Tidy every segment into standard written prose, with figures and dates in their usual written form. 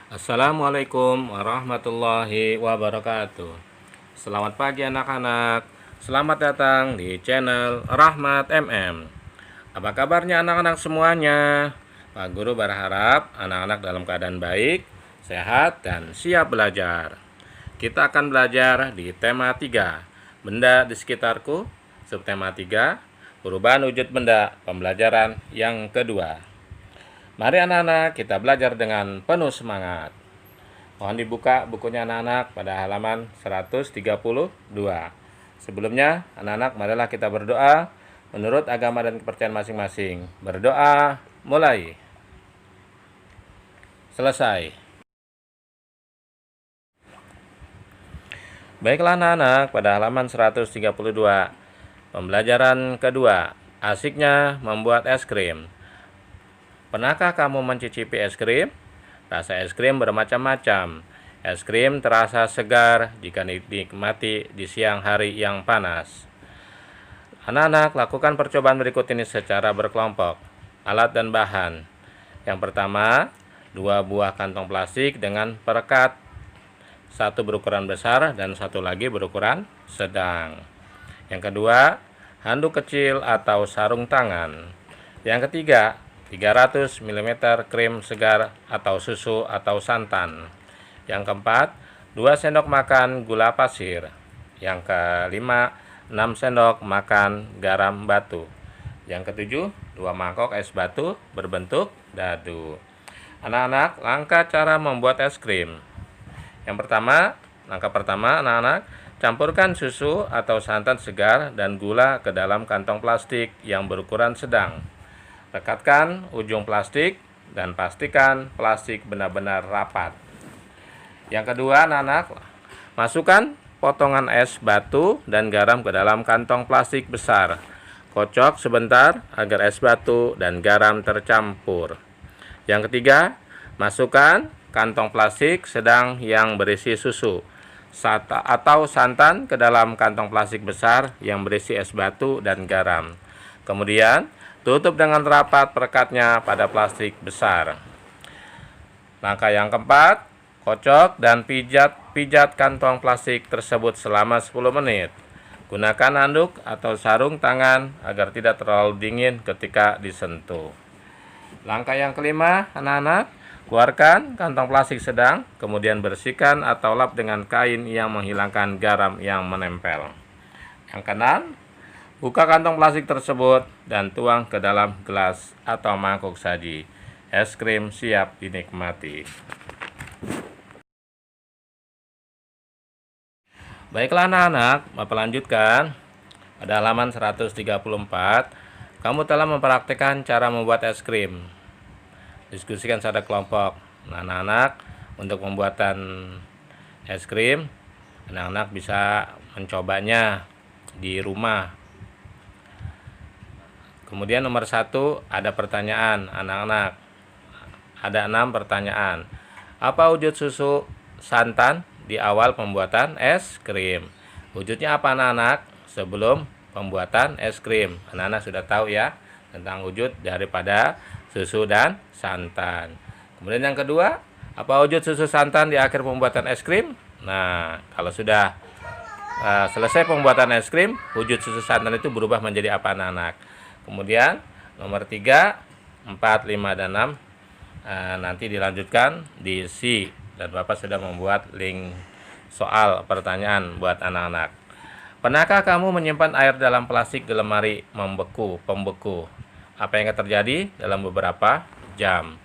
Assalamualaikum warahmatullahi wabarakatuh. Selamat pagi anak-anak. Selamat datang di channel Rahmat MM. Apa kabarnya anak-anak semuanya? Pak Guru berharap anak-anak dalam keadaan baik, sehat, dan siap belajar. Kita akan belajar di tema 3, benda di sekitarku. Subtema 3, perubahan wujud benda, pembelajaran yang kedua. Mari anak-anak kita belajar dengan penuh semangat. Mohon dibuka bukunya anak-anak pada halaman 132. Sebelumnya anak-anak marilah kita berdoa menurut agama dan kepercayaan masing-masing. Berdoa mulai. Selesai. Baiklah anak-anak, pada halaman 132. Pembelajaran kedua, asiknya membuat es krim. Pernahkah kamu mencicipi es krim? Rasa es krim bermacam-macam. Es krim terasa segar jika dinikmati di siang hari yang panas. Anak-anak, lakukan percobaan berikut ini secara berkelompok. Alat dan bahan. Yang pertama, 2 buah kantong plastik dengan perekat. 1 berukuran besar dan 1 lagi berukuran sedang. Yang kedua, handuk kecil atau sarung tangan. Yang ketiga, 300 ml krim segar atau susu atau santan. Yang keempat, 2 sendok makan gula pasir. Yang kelima, 6 sendok makan garam batu. Yang ketujuh, 2 mangkok es batu berbentuk dadu. Anak-anak, langkah cara membuat es krim. Langkah pertama anak-anak, campurkan susu atau santan segar dan gula ke dalam kantong plastik yang berukuran sedang. Rekatkan ujung plastik dan pastikan plastik benar-benar rapat. Yang kedua, anak-anak, masukkan potongan es batu dan garam ke dalam kantong plastik besar. Kocok sebentar agar es batu dan garam tercampur. Yang ketiga, masukkan kantong plastik sedang yang berisi susu atau santan ke dalam kantong plastik besar yang berisi es batu dan garam. Kemudian, tutup dengan rapat perekatnya pada plastik besar. Langkah yang keempat, kocok dan pijat kantong plastik tersebut selama 10 menit. Gunakan handuk atau sarung tangan agar tidak terlalu dingin ketika disentuh. Langkah yang kelima, anak-anak, keluarkan kantong plastik sedang, kemudian bersihkan atau lap dengan kain yang menghilangkan garam yang menempel. Yang keenam, buka kantong plastik tersebut dan tuang ke dalam gelas atau mangkuk saji. Es krim siap dinikmati. Baiklah anak-anak, Bapak lanjutkan. Pada halaman 134, kamu telah mempraktikkan cara membuat es krim. Diskusikan secara kelompok. Anak-anak, untuk pembuatan es krim, anak-anak bisa mencobanya di rumah. Kemudian nomor 1 ada pertanyaan anak-anak. Ada 6 pertanyaan. Apa wujud susu santan di awal pembuatan es krim? Wujudnya apa anak-anak sebelum pembuatan es krim? Anak-anak sudah tahu ya tentang wujud daripada susu dan santan. Kemudian yang kedua, apa wujud susu santan di akhir pembuatan es krim? Nah, kalau sudah selesai pembuatan es krim, wujud susu santan itu berubah menjadi apa anak-anak? Kemudian nomor 3, 4, 5, dan 6 nanti dilanjutkan di C. Dan Bapak sudah membuat link soal pertanyaan buat anak-anak. Pernahkah kamu menyimpan air dalam plastik di lemari pembeku? Apa yang akan terjadi dalam beberapa jam?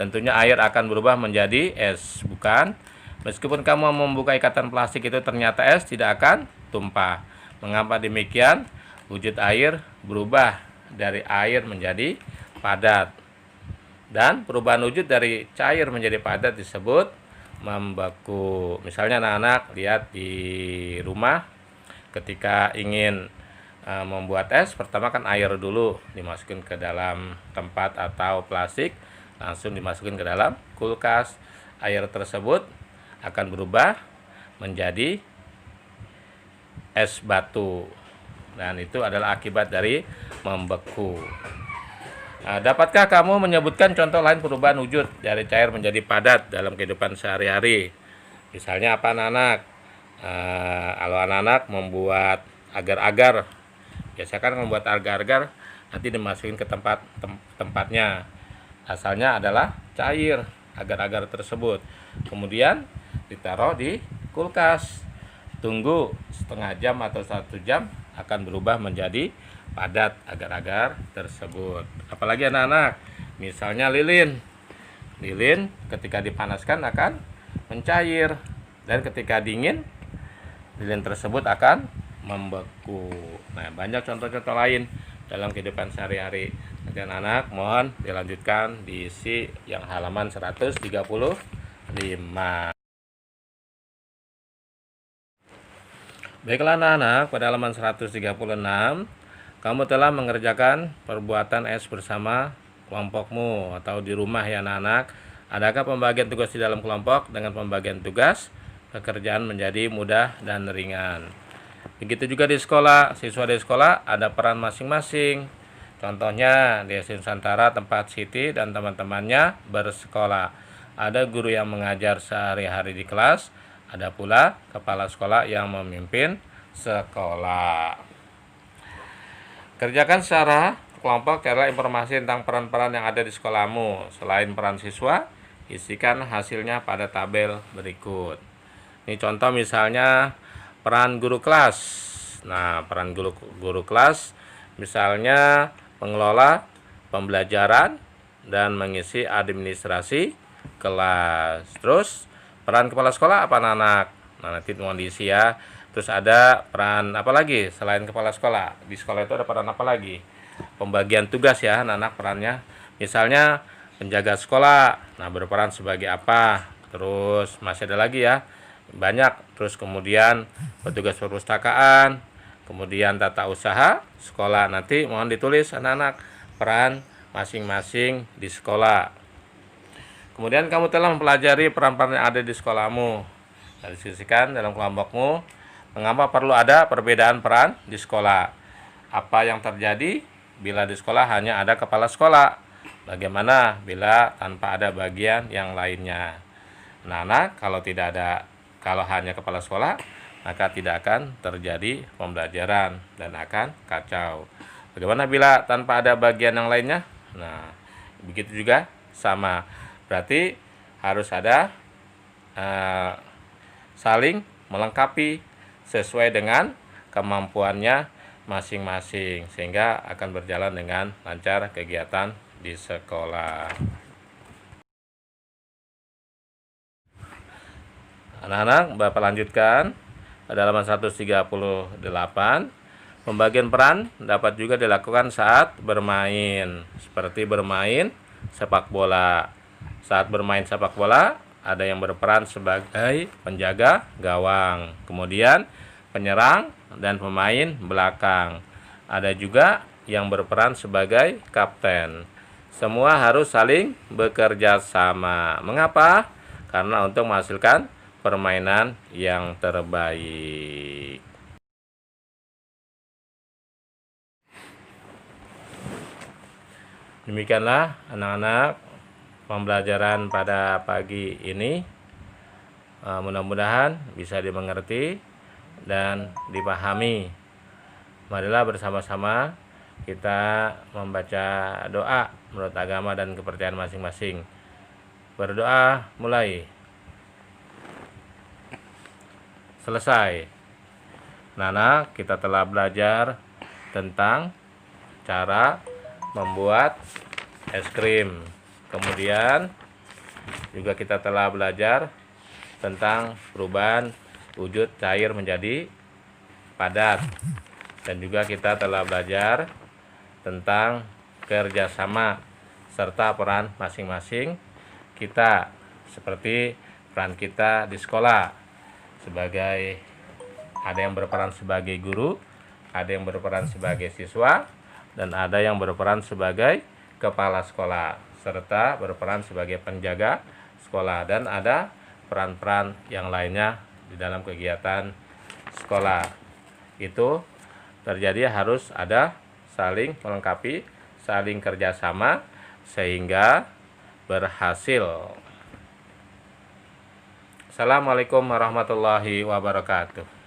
Tentunya air akan berubah menjadi es, bukan? Meskipun kamu membuka ikatan plastik itu ternyata es tidak akan tumpah. Mengapa demikian? Wujud air berubah dari air menjadi padat. Dan perubahan wujud dari cair menjadi padat disebut membeku. Misalnya anak-anak lihat di rumah ketika ingin membuat es, pertama kan air dulu dimasukin ke dalam tempat atau plastik, langsung dimasukin ke dalam kulkas. Air tersebut akan berubah menjadi es batu. Dan itu adalah akibat dari membeku. Dapatkah kamu menyebutkan contoh lain perubahan wujud dari cair menjadi padat dalam kehidupan sehari-hari? Misalnya apa anak-anak? Kalau anak-anak membuat agar-agar, biasanya kan membuat agar-agar nanti dimasukin ke tempatnya. Asalnya adalah cair agar-agar tersebut. Kemudian ditaruh di kulkas. Tunggu setengah jam atau 1 jam akan berubah menjadi padat agar-agar tersebut. Apalagi anak-anak, misalnya lilin. Lilin ketika dipanaskan akan mencair, dan ketika dingin lilin tersebut akan membeku. Nah, banyak contoh-contoh lain dalam kehidupan sehari-hari. Nanti anak-anak mohon dilanjutkan diisi yang halaman 135. Baiklah anak-anak, pada halaman 136 kamu telah mengerjakan perbuatan S bersama kelompokmu atau di rumah ya anak-anak. Adakah pembagian tugas di dalam kelompok dengan pembagian tugas pekerjaan menjadi mudah dan ringan? Begitu juga di sekolah, siswa di sekolah ada peran masing-masing. Contohnya di SD Nusantara tempat Siti dan teman-temannya bersekolah. Ada guru yang mengajar sehari-hari di kelas, ada pula kepala sekolah yang memimpin sekolah. Kerjakan secara kelompok, carilah informasi tentang peran-peran yang ada di sekolahmu. Selain peran siswa, isikan hasilnya pada tabel berikut. Ini contoh misalnya peran guru kelas. Nah, peran guru kelas misalnya mengelola pembelajaran dan mengisi administrasi kelas. Terus peran kepala sekolah apa anak-anak? Nah, nanti mohon diisi ya. Terus ada peran apa lagi selain kepala sekolah? Di sekolah itu ada peran apa lagi? Pembagian tugas ya anak-anak perannya. Misalnya penjaga sekolah, nah berperan sebagai apa? Terus masih ada lagi ya, banyak. Terus kemudian petugas perpustakaan, kemudian tata usaha sekolah. Nanti mohon ditulis anak-anak peran masing-masing di sekolah. Kemudian kamu telah mempelajari peran-peran yang ada di sekolahmu. Nah, diskusikan dalam kelompokmu. Mengapa perlu ada perbedaan peran di sekolah? Apa yang terjadi bila di sekolah hanya ada kepala sekolah? Bagaimana bila tanpa ada bagian yang lainnya? Nah, anak, kalau hanya kepala sekolah, maka tidak akan terjadi pembelajaran dan akan kacau. Bagaimana bila tanpa ada bagian yang lainnya? Nah, begitu juga sama. Berarti harus ada saling melengkapi sesuai dengan kemampuannya masing-masing, sehingga akan berjalan dengan lancar kegiatan di sekolah. Anak-anak, Bapak lanjutkan pada halaman 138. Pembagian peran dapat juga dilakukan saat bermain, seperti bermain sepak bola. Saat bermain sepak bola, ada yang berperan sebagai penjaga gawang, kemudian penyerang dan pemain belakang. Ada juga yang berperan sebagai kapten. Semua harus saling bekerja sama. Mengapa? Karena untuk menghasilkan permainan yang terbaik. Demikianlah anak-anak pembelajaran pada pagi ini. Mudah-mudahan bisa dimengerti dan dipahami. Marilah bersama-sama kita membaca doa menurut agama dan kepercayaan masing-masing. Berdoa mulai. Selesai. Nana, kita telah belajar tentang cara membuat es krim. Kemudian juga kita telah belajar tentang perubahan wujud cair menjadi padat. Dan juga kita telah belajar tentang kerjasama serta peran masing-masing kita, seperti peran kita di sekolah sebagai ada yang berperan sebagai guru, ada yang berperan sebagai siswa, dan ada yang berperan sebagai kepala sekolah, serta berperan sebagai penjaga sekolah, dan ada peran-peran yang lainnya di dalam kegiatan sekolah. Itu terjadi harus ada saling melengkapi saling kerjasama sehingga berhasil. Assalamualaikum warahmatullahi wabarakatuh.